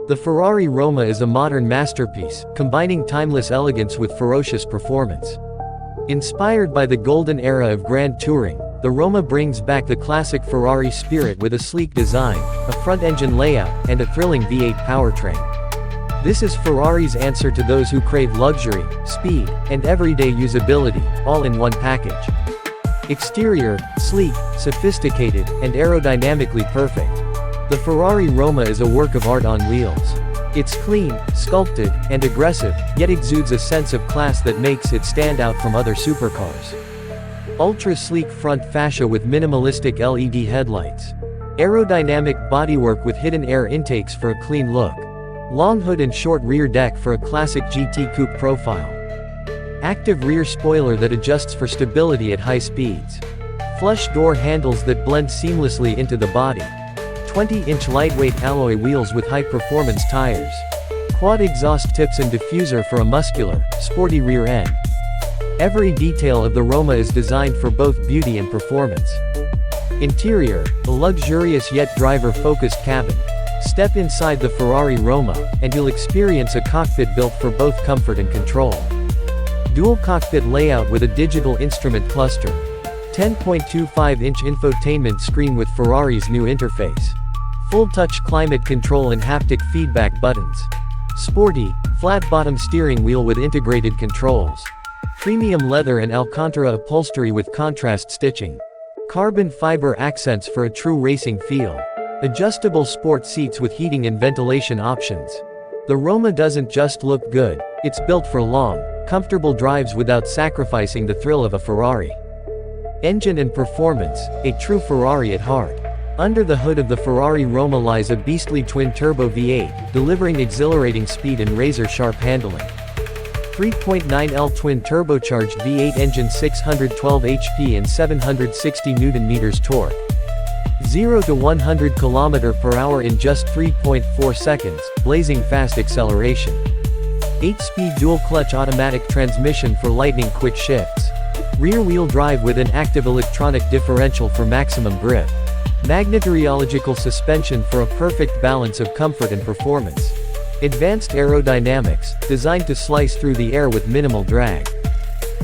The Ferrari Roma is a modern masterpiece, combining timeless elegance with ferocious performance. Inspired by the golden era of Grand Touring, the Roma brings back the classic Ferrari spirit with a sleek design, a front-engine layout, and a thrilling V8 powertrain. This is Ferrari's answer to those who crave luxury, speed, and everyday usability, all in one package. Exterior, sleek, sophisticated, and aerodynamically perfect. The Ferrari Roma is a work of art on wheels. It's clean, sculpted, and aggressive, yet exudes a sense of class that makes it stand out from other supercars. Ultra-sleek front fascia with minimalistic LED headlights. Aerodynamic bodywork with hidden air intakes for a clean look. Long hood and short rear deck for a classic GT coupe profile. Active rear spoiler that adjusts for stability at high speeds. Flush door handles that blend seamlessly into the body. 20-inch lightweight alloy wheels with high-performance tires. Quad exhaust tips and diffuser for a muscular, sporty rear end. Every detail of the Roma is designed for both beauty and performance. Interior, a luxurious yet driver-focused cabin. Step inside the Ferrari Roma, and you'll experience a cockpit built for both comfort and control. Dual cockpit layout with a digital instrument cluster. 10.25-inch infotainment screen with Ferrari's new interface. Full-touch climate control and haptic feedback buttons. Sporty, flat-bottom steering wheel with integrated controls. Premium leather and Alcantara upholstery with contrast stitching. Carbon fiber accents for a true racing feel. Adjustable sport seats with heating and ventilation options. The Roma doesn't just look good, it's built for long, comfortable drives without sacrificing the thrill of a Ferrari. Engine and performance, a true Ferrari at heart. Under the hood of the Ferrari Roma lies a beastly twin-turbo V8, delivering exhilarating speed and razor-sharp handling. 3.9L twin-turbocharged V8 engine, 612 HP and 760 Nm torque. 0 to 100 km/h in just 3.4 seconds, blazing fast acceleration. 8-speed dual-clutch automatic transmission for lightning-quick shifts. Rear-wheel drive with an active electronic differential for maximum grip. Magnetorological suspension for a perfect balance of comfort and performance. Advanced aerodynamics, designed to slice through the air with minimal drag.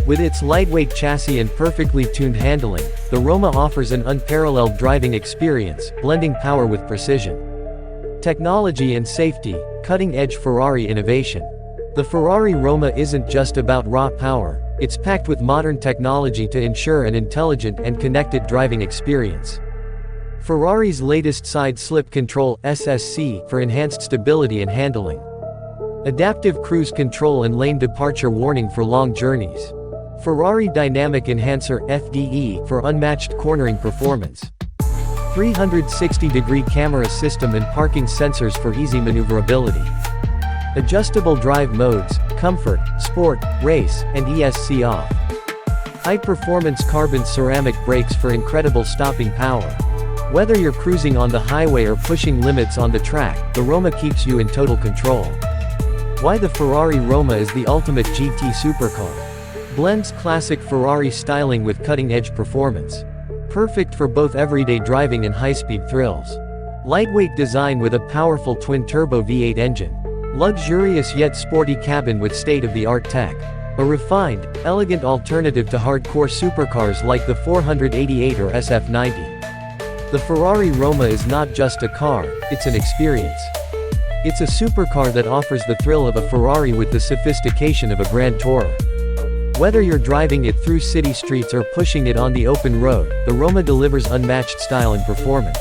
With its lightweight chassis and perfectly tuned handling, the Roma offers an unparalleled driving experience, blending power with precision. Technology and safety, cutting-edge Ferrari innovation. The Ferrari Roma isn't just about raw power, it's packed with modern technology to ensure an intelligent and connected driving experience. Ferrari's latest side slip control (SSC) for enhanced stability and handling. Adaptive cruise control and lane departure warning for long journeys. Ferrari Dynamic Enhancer (FDE) for unmatched cornering performance. 360-degree camera system and parking sensors for easy maneuverability. Adjustable drive modes, comfort, sport, race, and ESC off. High-performance carbon ceramic brakes for incredible stopping power. Whether you're cruising on the highway or pushing limits on the track, the Roma keeps you in total control. Why the Ferrari Roma is the ultimate GT supercar. Blends classic Ferrari styling with cutting-edge performance. Perfect for both everyday driving and high-speed thrills. Lightweight design with a powerful twin-turbo V8 engine. Luxurious yet sporty cabin with state-of-the-art tech. A refined, elegant alternative to hardcore supercars like the 488 or SF90. The Ferrari Roma is not just a car, it's an experience. It's a supercar that offers the thrill of a Ferrari with the sophistication of a Grand Tourer. Whether you're driving it through city streets or pushing it on the open road, the Roma delivers unmatched style and performance.